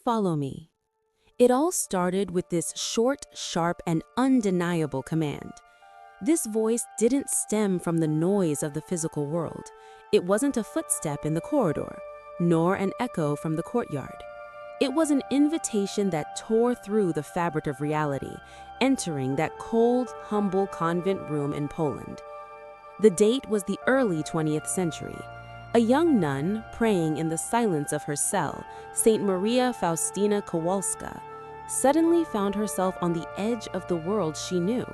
follow me." It all started with this short, sharp, and undeniable command. This voice didn't stem from the noise of the physical world. It wasn't a footstep in the corridor, nor an echo from the courtyard. It was an invitation that tore through the fabric of reality, entering that cold, humble convent room in Poland. The date was the early 20th century. A young nun, praying in the silence of her cell, Saint Maria Faustina Kowalska, suddenly found herself on the edge of the world she knew.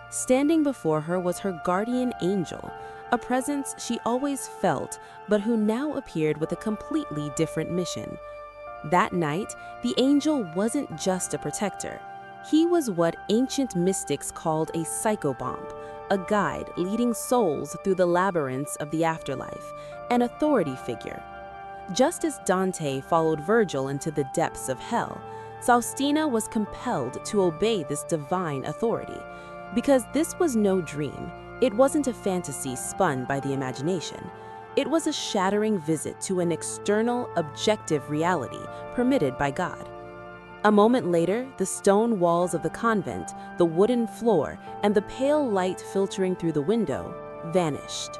Standing before her was her guardian angel, a presence she always felt, but who now appeared with a completely different mission. That night, the angel wasn't just a protector. He was what ancient mystics called a psychobomb, a guide leading souls through the labyrinths of the afterlife, an authority figure. Just as Dante followed Virgil into the depths of hell, Faustina was compelled to obey this divine authority. Because this was no dream, it wasn't a fantasy spun by the imagination. It was a shattering visit to an external, objective reality permitted by God. A moment later, the stone walls of the convent, the wooden floor, and the pale light filtering through the window vanished.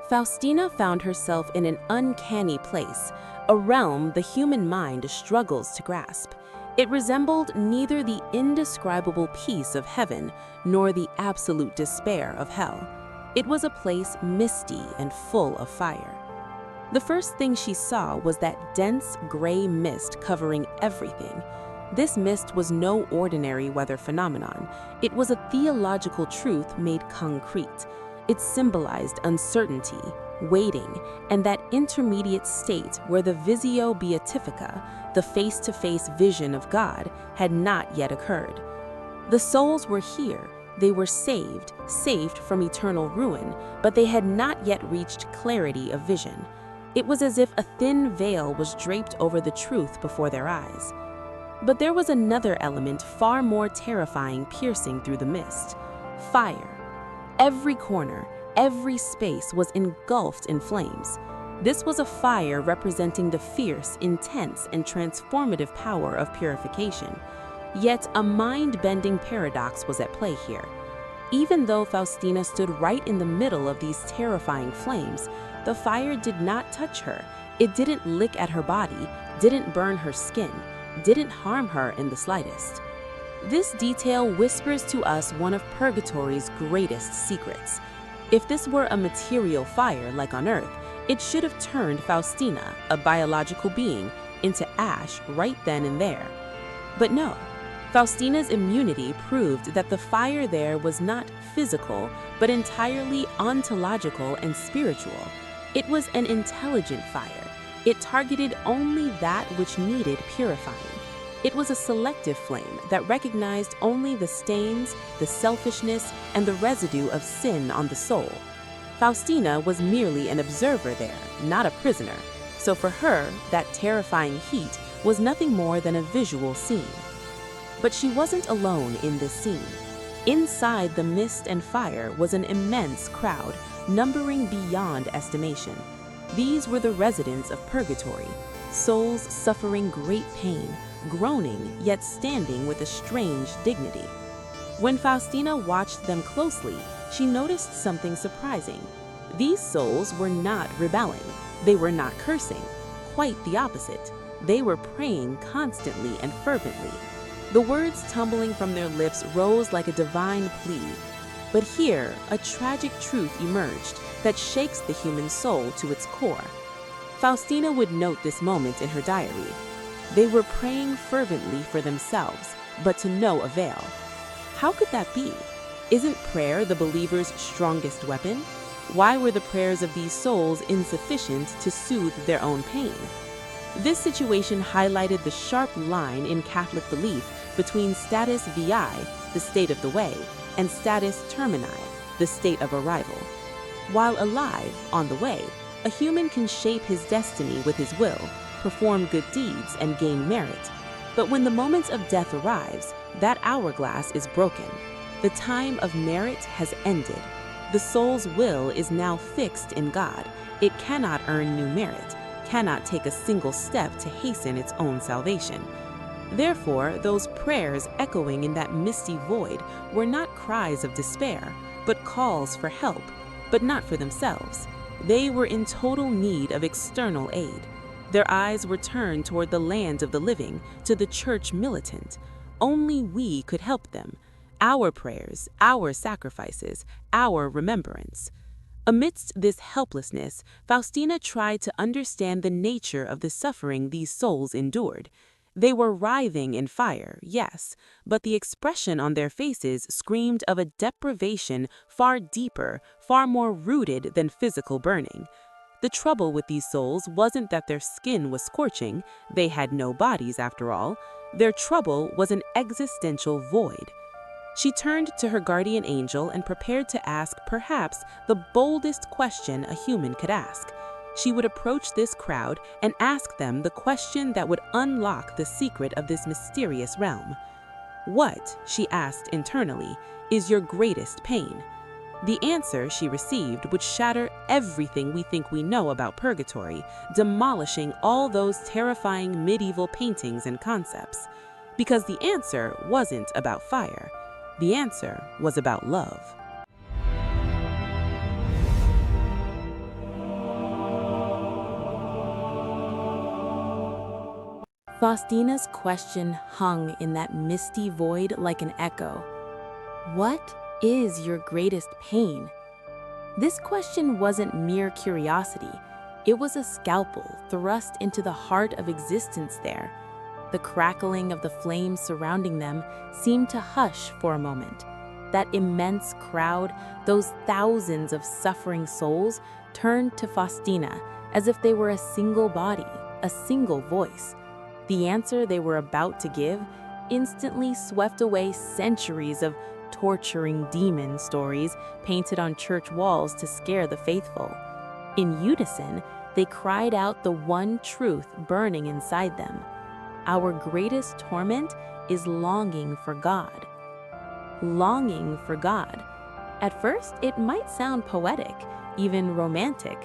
Faustina found herself in an uncanny place, a realm the human mind struggles to grasp. It resembled neither the indescribable peace of heaven nor the absolute despair of hell. It was a place misty and full of fire. The first thing she saw was that dense gray mist covering everything. This mist was no ordinary weather phenomenon. It was a theological truth made concrete. It symbolized uncertainty, waiting, and that intermediate state where the visio beatifica, the face-to-face vision of God, had not yet occurred. The souls were here. They were saved from eternal ruin, but they had not yet reached clarity of vision. It was as if a thin veil was draped over the truth before their eyes. But there was another element far more terrifying piercing through the mist: fire. Every corner, every space was engulfed in flames. This was a fire representing the fierce, intense, and transformative power of purification. Yet a mind-bending paradox was at play here. Even though Faustina stood right in the middle of these terrifying flames, the fire did not touch her. It didn't lick at her body, didn't burn her skin, didn't harm her in the slightest. This detail whispers to us one of purgatory's greatest secrets. If this were a material fire like on Earth, it should have turned Faustina, a biological being, into ash right then and there. But no. Faustina's immunity proved that the fire there was not physical, but entirely ontological and spiritual. It was an intelligent fire. It targeted only that which needed purifying. It was a selective flame that recognized only the stains, the selfishness, and the residue of sin on the soul. Faustina was merely an observer there, not a prisoner. So for her, that terrifying heat was nothing more than a visual scene. But she wasn't alone in this scene. Inside the mist and fire was an immense crowd, numbering beyond estimation. These were the residents of purgatory, souls suffering great pain, groaning yet standing with a strange dignity. When Faustina watched them closely, she noticed something surprising. These souls were not rebelling. They were not cursing. Quite the opposite. They were praying constantly and fervently. The words tumbling from their lips rose like a divine plea. But here, a tragic truth emerged that shakes the human soul to its core. Faustina would note this moment in her diary. They were praying fervently for themselves, but to no avail. How could that be? Isn't prayer the believer's strongest weapon? Why were the prayers of these souls insufficient to soothe their own pain? This situation highlighted the sharp line in Catholic belief between status vi, the state of the way, and status termini, the state of arrival. While alive, on the way, a human can shape his destiny with his will, perform good deeds, and gain merit. But when the moment of death arrives, that hourglass is broken. The time of merit has ended. The soul's will is now fixed in God. It cannot earn new merit, cannot take a single step to hasten its own salvation. Therefore, those prayers echoing in that misty void were not cries of despair, but calls for help, but not for themselves. They were in total need of external aid. Their eyes were turned toward the land of the living, to the church militant. Only we could help them. Our prayers, our sacrifices, our remembrance. Amidst this helplessness, Faustina tried to understand the nature of the suffering these souls endured. They were writhing in fire, yes, but the expression on their faces screamed of a deprivation far deeper, far more rooted than physical burning. The trouble with these souls wasn't that their skin was scorching, they had no bodies after all. Their trouble was an existential void. She turned to her guardian angel and prepared to ask perhaps the boldest question a human could ask. She would approach this crowd and ask them the question that would unlock the secret of this mysterious realm. "What," she asked internally, "is your greatest pain?" The answer she received would shatter everything we think we know about purgatory, demolishing all those terrifying medieval paintings and concepts. Because the answer wasn't about fire. The answer was about love. Faustina's question hung in that misty void like an echo. What is your greatest pain? This question wasn't mere curiosity. It was a scalpel thrust into the heart of existence there. The crackling of the flames surrounding them seemed to hush for a moment. That immense crowd, those thousands of suffering souls, turned to Faustina as if they were a single body, a single voice. The answer they were about to give instantly swept away centuries of torturing demon stories painted on church walls to scare the faithful. In unison, they cried out the one truth burning inside them. Our greatest torment is longing for God. Longing for God. At first, it might sound poetic, even romantic,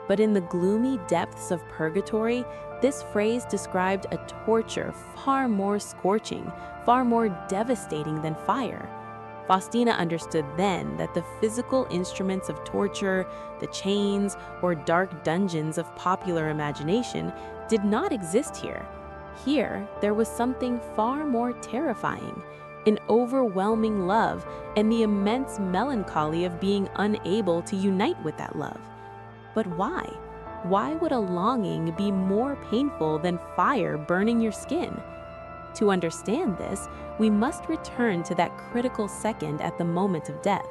but in the gloomy depths of purgatory, this phrase described a torture far more scorching, far more devastating than fire. Faustina understood then that the physical instruments of torture, the chains or dark dungeons of popular imagination, did not exist here. Here, there was something far more terrifying, an overwhelming love and the immense melancholy of being unable to unite with that love. But why? Why would a longing be more painful than fire burning your skin? To understand this, we must return to that critical second at the moment of death,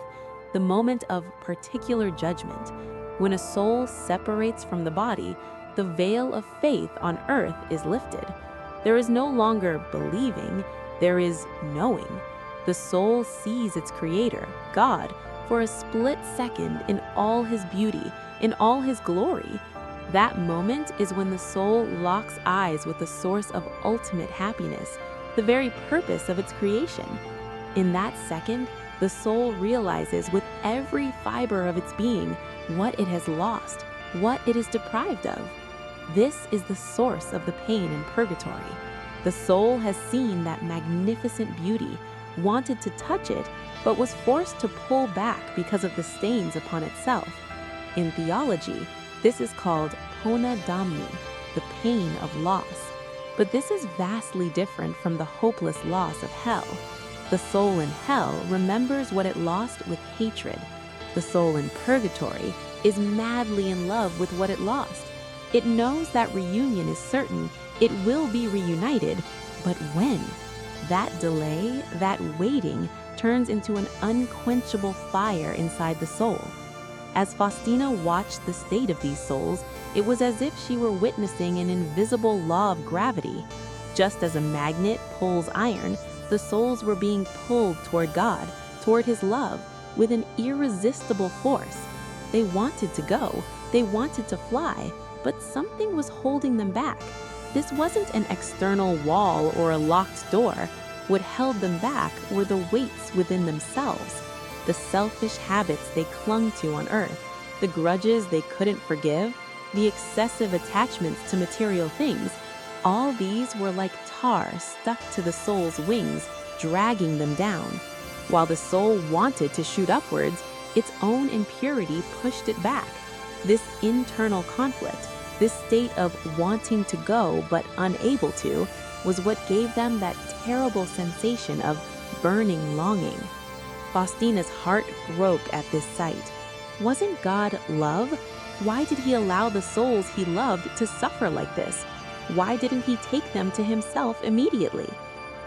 the moment of particular judgment. When a soul separates from the body, the veil of faith on earth is lifted. There is no longer believing, there is knowing. The soul sees its creator, God, for a split second in all his beauty, in all his glory. That moment is when the soul locks eyes with the source of ultimate happiness, the very purpose of its creation. In that second, the soul realizes with every fiber of its being what it has lost, what it is deprived of. This is the source of the pain in purgatory. The soul has seen that magnificent beauty, wanted to touch it, but was forced to pull back because of the stains upon itself. In theology, this is called pona damni, the pain of loss. But this is vastly different from the hopeless loss of hell. The soul in hell remembers what it lost with hatred. The soul in purgatory is madly in love with what it lost. It knows that reunion is certain, it will be reunited, but when? That delay, that waiting, turns into an unquenchable fire inside the soul. As Faustina watched the state of these souls, it was as if she were witnessing an invisible law of gravity. Just as a magnet pulls iron, the souls were being pulled toward God, toward His love, with an irresistible force. They wanted to go, they wanted to fly, but something was holding them back. This wasn't an external wall or a locked door. What held them back were the weights within themselves, the selfish habits they clung to on earth, the grudges they couldn't forgive, the excessive attachments to material things. All these were like tar stuck to the soul's wings, dragging them down. While the soul wanted to shoot upwards, its own impurity pushed it back. This internal conflict, this state of wanting to go but unable to, was what gave them that terrible sensation of burning longing. Faustina's heart broke at this sight. Wasn't God love? Why did he allow the souls he loved to suffer like this? Why didn't he take them to himself immediately?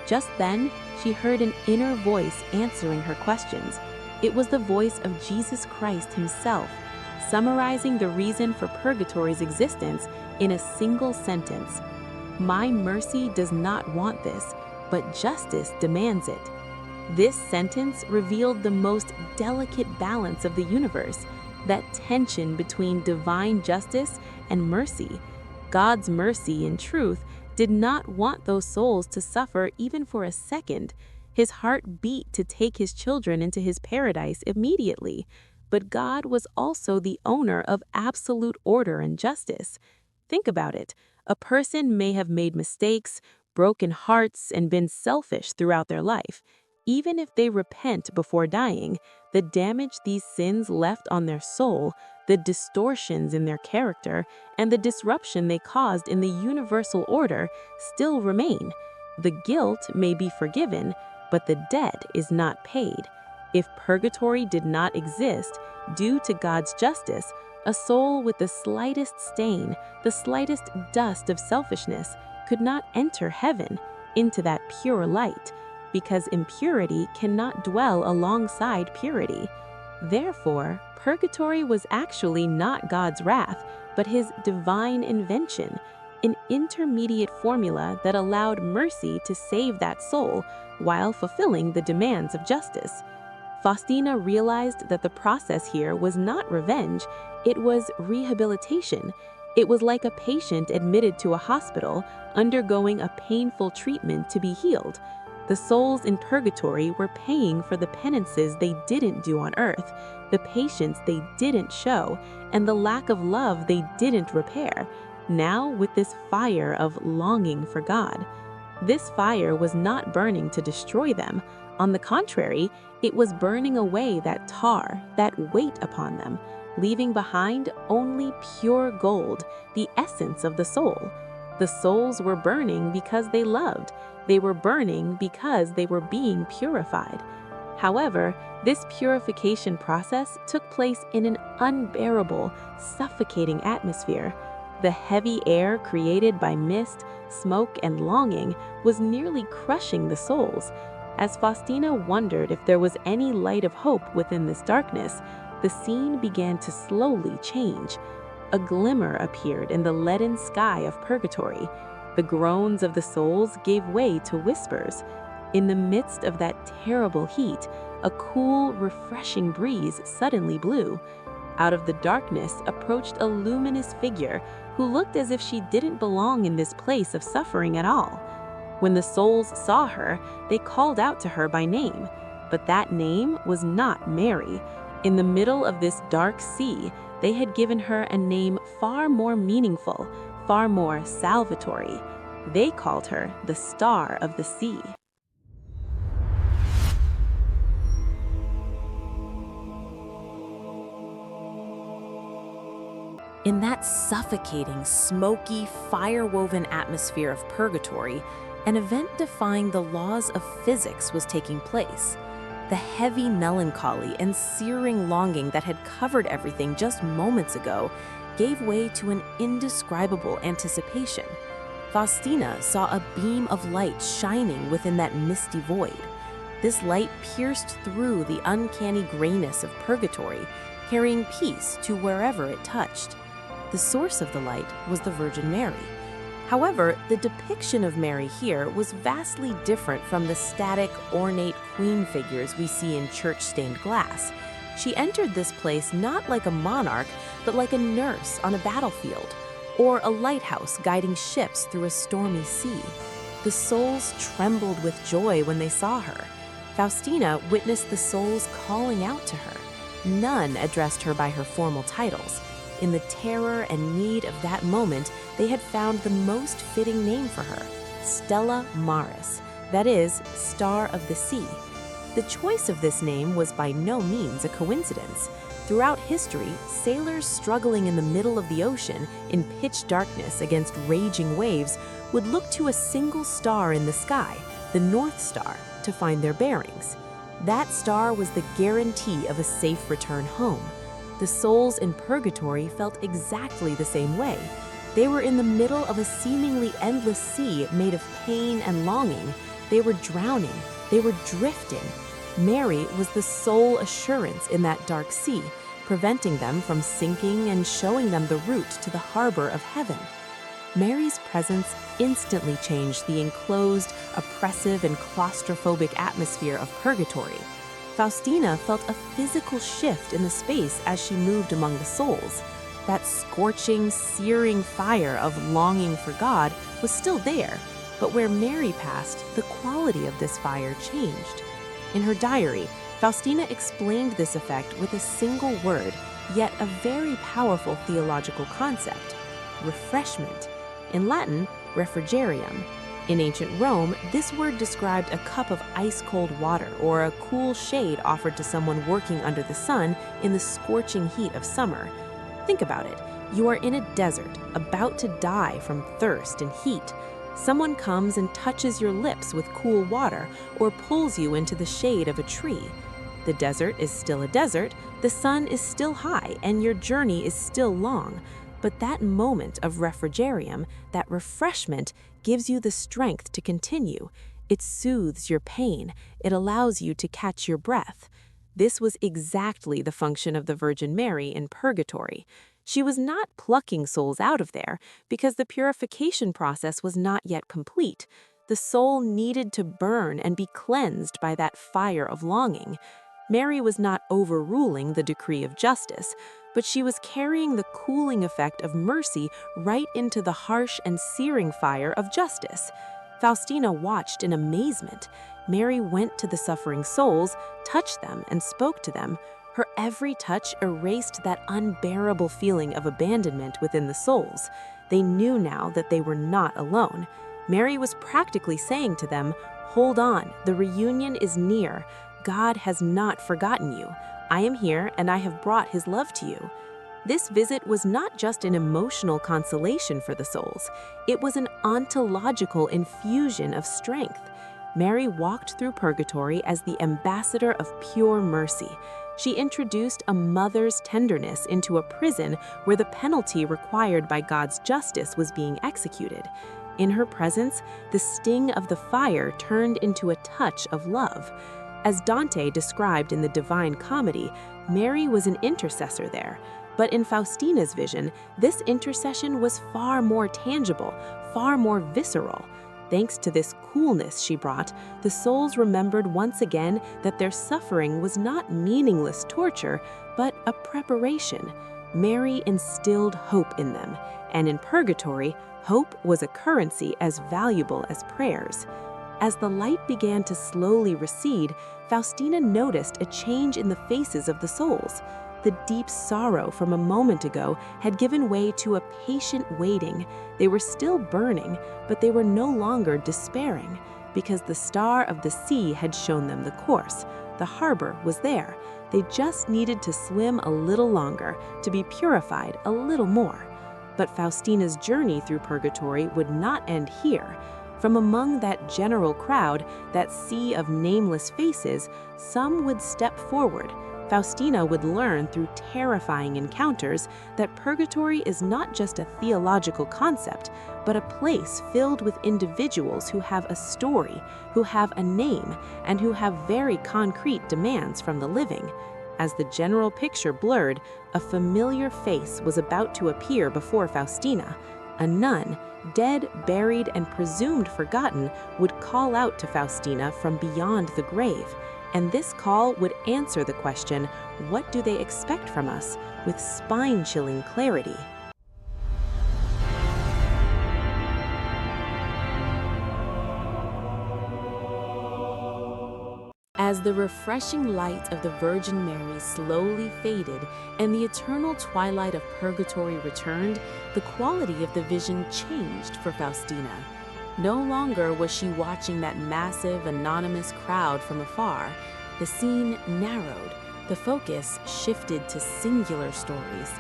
Just then, she heard an inner voice answering her questions. It was the voice of Jesus Christ himself, summarizing the reason for purgatory's existence in a single sentence. My mercy does not want this, but justice demands it. This sentence revealed the most delicate balance of the universe, that tension between divine justice and mercy. God's mercy, in truth, did not want those souls to suffer even for a second. His heart beat to take his children into his paradise immediately. But God was also the owner of absolute order and justice. Think about it. A person may have made mistakes, broken hearts, and been selfish throughout their life. Even if they repent before dying, the damage these sins left on their soul, the distortions in their character, and the disruption they caused in the universal order still remain. The guilt may be forgiven, but the debt is not paid. If purgatory did not exist, due to God's justice, a soul with the slightest stain, the slightest dust of selfishness, could not enter heaven, into that pure light, because impurity cannot dwell alongside purity. Therefore, purgatory was actually not God's wrath, but his divine invention, an intermediate formula that allowed mercy to save that soul while fulfilling the demands of justice. Faustina realized that the process here was not revenge, it was rehabilitation. It was like a patient admitted to a hospital, undergoing a painful treatment to be healed. The souls in purgatory were paying for the penances they didn't do on earth, the patience they didn't show, and the lack of love they didn't repair, now with this fire of longing for God. This fire was not burning to destroy them. On the contrary, it was burning away that tar, that weight upon them, leaving behind only pure gold, the essence of the soul. The souls were burning because they loved. They were burning because they were being purified. However, this purification process took place in an unbearable, suffocating atmosphere. The heavy air created by mist, smoke, and longing was nearly crushing the souls. As Faustina wondered if there was any light of hope within this darkness, the scene began to slowly change. A glimmer appeared in the leaden sky of purgatory. The groans of the souls gave way to whispers. In the midst of that terrible heat, a cool, refreshing breeze suddenly blew. Out of the darkness approached a luminous figure who looked as if she didn't belong in this place of suffering at all. When the souls saw her, they called out to her by name, but that name was not Mary. In the middle of this dark sea, they had given her a name far more meaningful, far more salvatory. They called her the Star of the Sea. In that suffocating, smoky, fire-woven atmosphere of purgatory, an event defying the laws of physics was taking place. The heavy melancholy and searing longing that had covered everything just moments ago gave way to an indescribable anticipation. Faustina saw a beam of light shining within that misty void. This light pierced through the uncanny grayness of purgatory, carrying peace to wherever it touched. The source of the light was the Virgin Mary. However, the depiction of Mary here was vastly different from the static, ornate queen figures we see in church-stained glass. She entered this place not like a monarch, but like a nurse on a battlefield, or a lighthouse guiding ships through a stormy sea. The souls trembled with joy when they saw her. Faustina witnessed the souls calling out to her. None addressed her by her formal titles. in the terror and need of that moment, they had found the most fitting name for her, Stella Maris, that is, Star of the Sea. The choice of this name was by no means a coincidence. Throughout history, sailors struggling in the middle of the ocean in pitch darkness against raging waves would look to a single star in the sky, the North Star, to find their bearings. That star was the guarantee of a safe return home. The souls in purgatory felt exactly the same way. They were in the middle of a seemingly endless sea made of pain and longing. They were drowning. They were drifting. Mary was the sole assurance in that dark sea, preventing them from sinking and showing them the route to the harbor of heaven. Mary's presence instantly changed the enclosed, oppressive, and claustrophobic atmosphere of purgatory. Faustina felt a physical shift in the space as she moved among the souls. That scorching, searing fire of longing for God was still there, but where Mary passed, the quality of this fire changed. In her diary, Faustina explained this effect with a single word, yet a very powerful theological concept: refreshment. In Latin, refrigerium. In ancient Rome, this word described a cup of ice-cold water or a cool shade offered to someone working under the sun in the scorching heat of summer. Think about it. You are in a desert, about to die from thirst and heat. Someone comes and touches your lips with cool water or pulls you into the shade of a tree. The desert is still a desert, the sun is still high, and your journey is still long. But that moment of refrigerium, that refreshment, gives you the strength to continue. It soothes your pain. It allows you to catch your breath. This was exactly the function of the Virgin Mary in purgatory. She was not plucking souls out of there because the purification process was not yet complete. The soul needed to burn and be cleansed by that fire of longing. Mary was not overruling the decree of justice, but she was carrying the cooling effect of mercy right into the harsh and searing fire of justice. Faustina watched in amazement. Mary went to the suffering souls, touched them, and spoke to them. Her every touch erased that unbearable feeling of abandonment within the souls. They knew now that they were not alone. Mary was practically saying to them, "Hold on, the reunion is near. God has not forgotten you. I am here and I have brought his love to you." This visit was not just an emotional consolation for the souls. It was an ontological infusion of strength. Mary walked through purgatory as the ambassador of pure mercy. She introduced a mother's tenderness into a prison where the penalty required by God's justice was being executed. In her presence, the sting of the fire turned into a touch of love. As Dante described in the Divine Comedy, Mary was an intercessor there. But in Faustina's vision, this intercession was far more tangible, far more visceral. Thanks to this coolness she brought, the souls remembered once again that their suffering was not meaningless torture, but a preparation. Mary instilled hope in them, and in purgatory, hope was a currency as valuable as prayers. As the light began to slowly recede, Faustina noticed a change in the faces of the souls. The deep sorrow from a moment ago had given way to a patient waiting. They were still burning, but they were no longer despairing, because the star of the sea had shown them the course. The harbor was there. They just needed to swim a little longer, to be purified a little more. But Faustina's journey through purgatory would not end here. From among that general crowd, that sea of nameless faces, some would step forward. Faustina would learn through terrifying encounters that purgatory is not just a theological concept, but a place filled with individuals who have a story, who have a name, and who have very concrete demands from the living. As the general picture blurred, a familiar face was about to appear before Faustina. A nun, dead, buried, and presumed forgotten, would call out to Faustina from beyond the grave. And this call would answer the question, what do they expect from us, with spine-chilling clarity. As the refreshing light of the Virgin Mary slowly faded and the eternal twilight of purgatory returned, the quality of the vision changed for Faustina. No longer was she watching that massive, anonymous crowd from afar. The scene narrowed. The focus shifted to singular stories.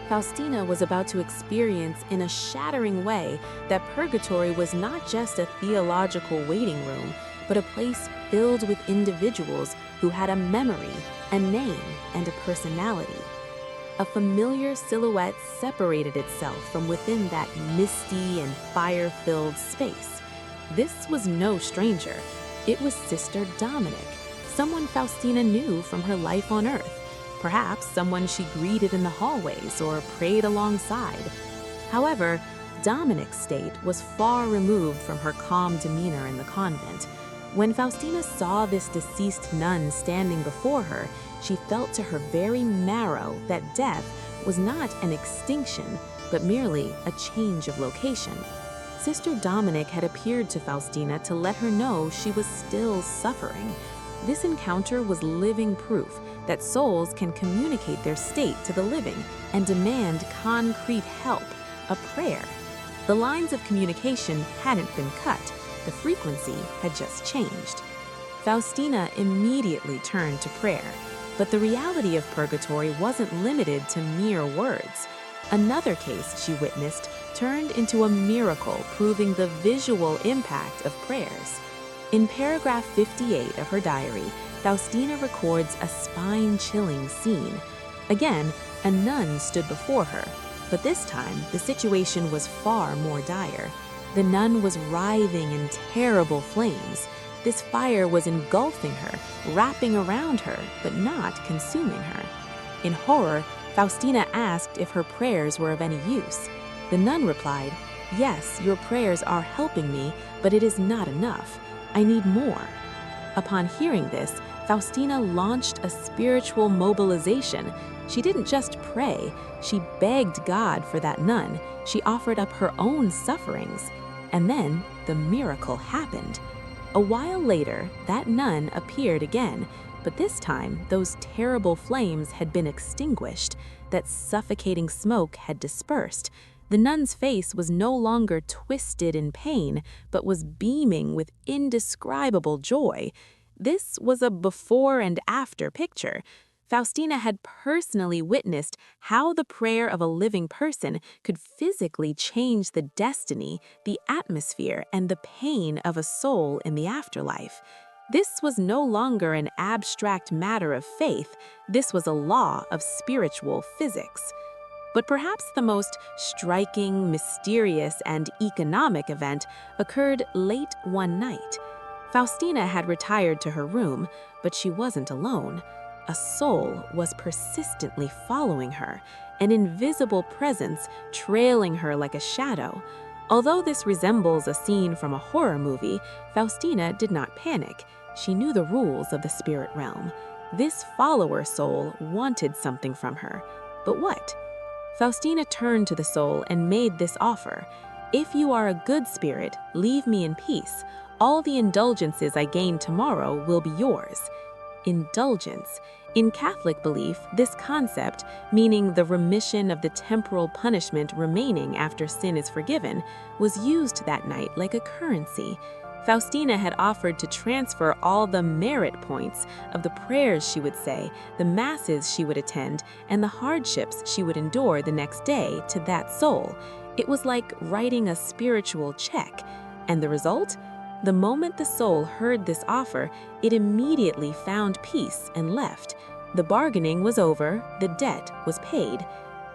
Faustina was about to experience in a shattering way that purgatory was not just a theological waiting room, but a place filled with individuals who had a memory, a name, and a personality. A familiar silhouette separated itself from within that misty and fire-filled space. This was no stranger. It was Sister Dominic, someone Faustina knew from her life on Earth, perhaps someone she greeted in the hallways or prayed alongside. However, Dominic's state was far removed from her calm demeanor in the convent. When Faustina saw this deceased nun standing before her, she felt to her very marrow that death was not an extinction, but merely a change of location. Sister Dominic had appeared to Faustina to let her know she was still suffering. This encounter was living proof that souls can communicate their state to the living and demand concrete help, a prayer. The lines of communication hadn't been cut. The frequency had just changed. Faustina immediately turned to prayer, but the reality of purgatory wasn't limited to mere words. Another case she witnessed turned into a miracle, proving the visual impact of prayers. In paragraph 58 of her diary, Faustina records a spine-chilling scene. Again, a nun stood before her, but this time the situation was far more dire. The nun was writhing in terrible flames. This fire was engulfing her, wrapping around her, but not consuming her. In horror, Faustina asked if her prayers were of any use. The nun replied, "Yes, your prayers are helping me, but it is not enough. I need more." Upon hearing this, Faustina launched a spiritual mobilization. She didn't just pray, she begged God for that nun. She offered up her own sufferings. And then the miracle happened. A while later, that nun appeared again, but this time those terrible flames had been extinguished. That suffocating smoke had dispersed. The nun's face was no longer twisted in pain, but was beaming with indescribable joy. This was a before and after picture. Faustina had personally witnessed how the prayer of a living person could physically change the destiny, the atmosphere, and the pain of a soul in the afterlife. This was no longer an abstract matter of faith. This was a law of spiritual physics. But perhaps the most striking, mysterious, and economic event occurred late one night. Faustina had retired to her room, but she wasn't alone. A soul was persistently following her, an invisible presence trailing her like a shadow. Although this resembles a scene from a horror movie, Faustina did not panic. She knew the rules of the spirit realm. This follower soul wanted something from her. But what? Faustina turned to the soul and made this offer. "If you are a good spirit, leave me in peace. All the indulgences I gain tomorrow will be yours." Indulgence. In Catholic belief, this concept, meaning the remission of the temporal punishment remaining after sin is forgiven, was used that night like a currency. Faustina had offered to transfer all the merit points of the prayers she would say, the masses she would attend, and the hardships she would endure the next day to that soul. It was like writing a spiritual check. And the result? The moment the soul heard this offer, it immediately found peace and left. The bargaining was over, the debt was paid.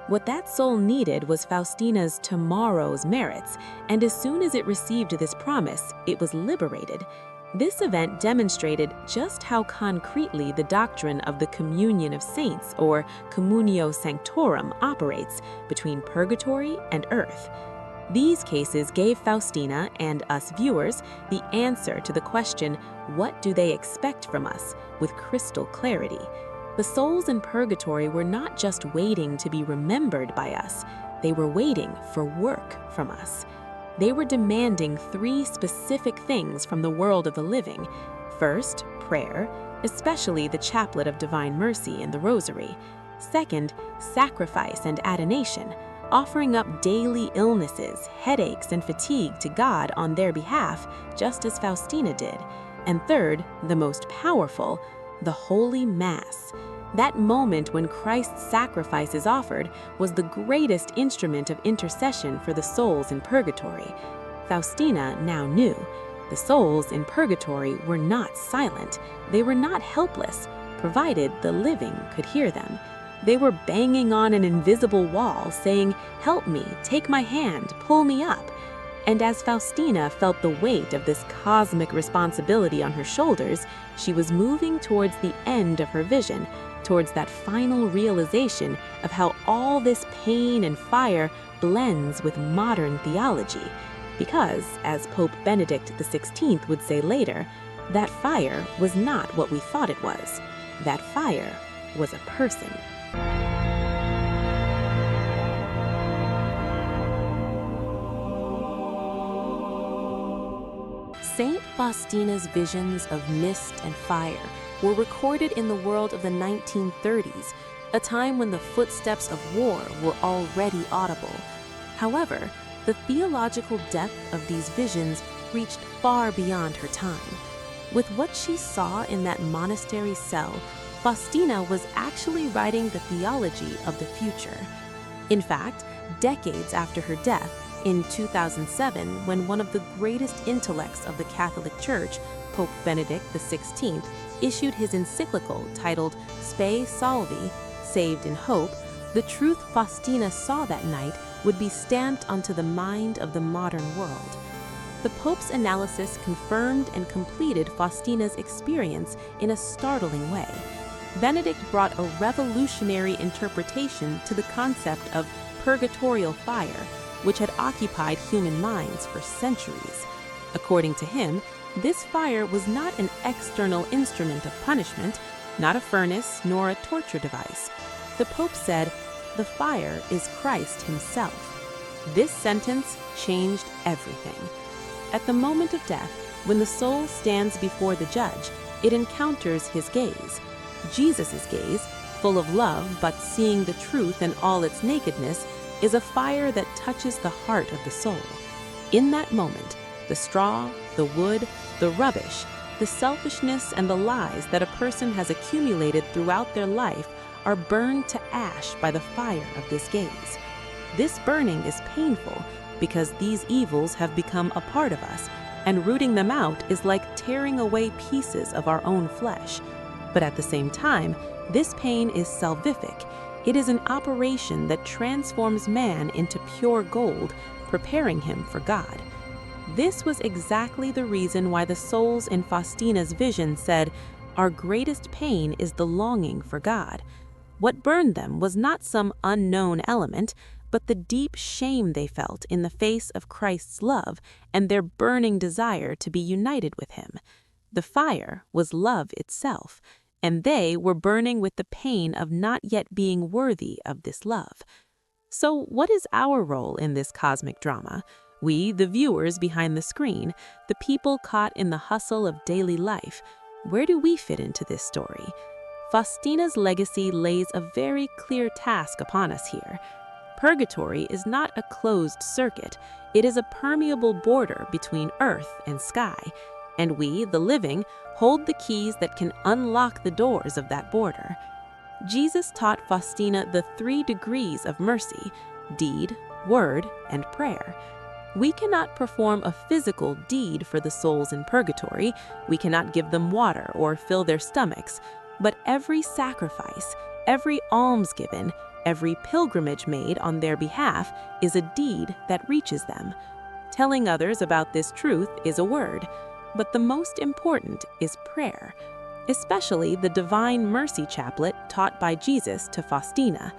What that soul needed was Faustina's tomorrow's merits, and as soon as it received this promise, it was liberated. This event demonstrated just how concretely the doctrine of the communion of saints, or communio sanctorum, operates between purgatory and earth. These cases gave Faustina and us viewers the answer to the question, what do they expect from us, with crystal clarity. The souls in purgatory were not just waiting to be remembered by us, they were waiting for work from us. They were demanding 3 specific things from the world of the living. First, prayer, especially the Chaplet of Divine Mercy and the Rosary. Second, sacrifice and adoration, offering up daily illnesses, headaches, and fatigue to God on their behalf, just as Faustina did. And third, the most powerful, the Holy Mass. That moment when Christ's sacrifice is offered was the greatest instrument of intercession for the souls in purgatory. Faustina now knew. The souls in purgatory were not silent. They were not helpless, provided the living could hear them. They were banging on an invisible wall, saying, "Help me, take my hand, pull me up." And as Faustina felt the weight of this cosmic responsibility on her shoulders, she was moving towards the end of her vision, towards that final realization of how all this pain and fire blends with modern theology. Because, as Pope Benedict XVI would say later, that fire was not what we thought it was. That fire was a person. Saint Faustina's visions of mist and fire were recorded in the world of the 1930s, a time when the footsteps of war were already audible. However, the theological depth of these visions reached far beyond her time. With what she saw in that monastery cell, Faustina was actually writing the theology of the future. In fact, decades after her death, in 2007, when one of the greatest intellects of the Catholic Church, Pope Benedict XVI, issued his encyclical titled Spe Salvi, Saved in Hope, the truth Faustina saw that night would be stamped onto the mind of the modern world. The Pope's analysis confirmed and completed Faustina's experience in a startling way. Benedict brought a revolutionary interpretation to the concept of purgatorial fire, which had occupied human minds for centuries. According to him, this fire was not an external instrument of punishment, not a furnace nor a torture device. The Pope said, "The fire is Christ himself." This sentence changed everything. At the moment of death, when the soul stands before the judge, it encounters his gaze. Jesus' gaze, full of love but seeing the truth in all its nakedness, is a fire that touches the heart of the soul. In that moment, the straw, the wood, the rubbish, the selfishness and the lies that a person has accumulated throughout their life are burned to ash by the fire of this gaze. This burning is painful because these evils have become a part of us, and rooting them out is like tearing away pieces of our own flesh. But at the same time, this pain is salvific. It is an operation that transforms man into pure gold, preparing him for God. This was exactly the reason why the souls in Faustina's vision said, "Our greatest pain is the longing for God." What burned them was not some unknown element, but the deep shame they felt in the face of Christ's love and their burning desire to be united with him. The fire was love itself, and they were burning with the pain of not yet being worthy of this love. So what is our role in this cosmic drama? We, the viewers behind the screen, the people caught in the hustle of daily life, where do we fit into this story? Faustina's legacy lays a very clear task upon us here. Purgatory is not a closed circuit. It is a permeable border between earth and sky, and we, the living, hold the keys that can unlock the doors of that border. Jesus taught Faustina the 3 degrees of mercy: deed, word, and prayer. We cannot perform a physical deed for the souls in purgatory. We cannot give them water or fill their stomachs. But every sacrifice, every alms given, every pilgrimage made on their behalf is a deed that reaches them. Telling others about this truth is a word, but the most important is prayer, especially the Divine Mercy Chaplet taught by Jesus to Faustina.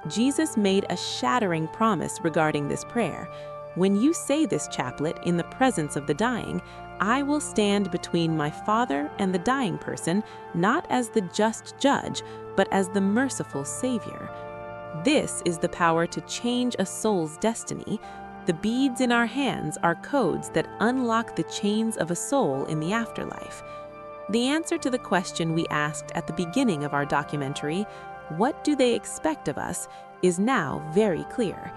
Jesus made a shattering promise regarding this prayer. "When you say this chaplet in the presence of the dying, I will stand between my Father and the dying person, not as the just judge, but as the merciful Savior." This is the power to change a soul's destiny. The beads in our hands are codes that unlock the chains of a soul in the afterlife. The answer to the question we asked at the beginning of our documentary, "What do they expect of us?" is now very clear.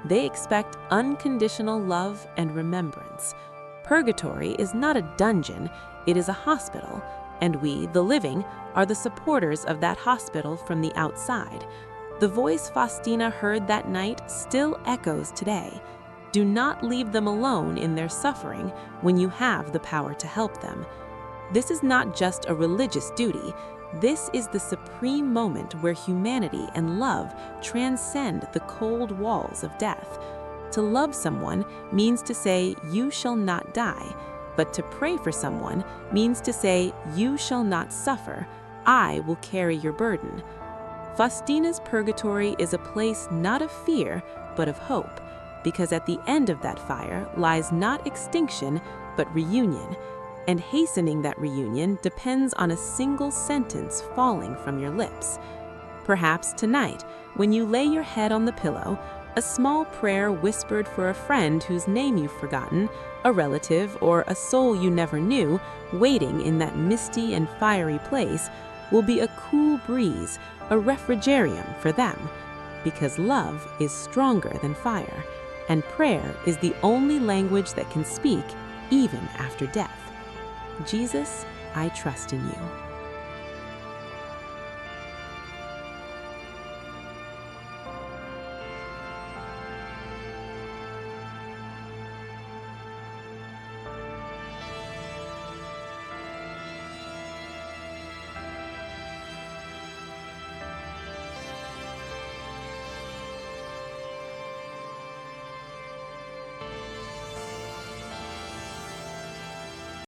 They expect unconditional love and remembrance. Purgatory is not a dungeon, it is a hospital, and we, the living, are the supporters of that hospital from the outside. The voice Faustina heard that night still echoes today. Do not leave them alone in their suffering when you have the power to help them. This is not just a religious duty. This is the supreme moment where humanity and love transcend the cold walls of death. To love someone means to say, "You shall not die," but to pray for someone means to say, "You shall not suffer. I will carry your burden." Faustina's purgatory is a place not of fear, but of hope, because at the end of that fire lies not extinction, but reunion. And hastening that reunion depends on a single sentence falling from your lips. Perhaps tonight, when you lay your head on the pillow, a small prayer whispered for a friend whose name you've forgotten, a relative, or a soul you never knew, waiting in that misty and fiery place, will be a cool breeze, a refrigerium for them. Because love is stronger than fire, and prayer is the only language that can speak even after death. Jesus, I trust in you.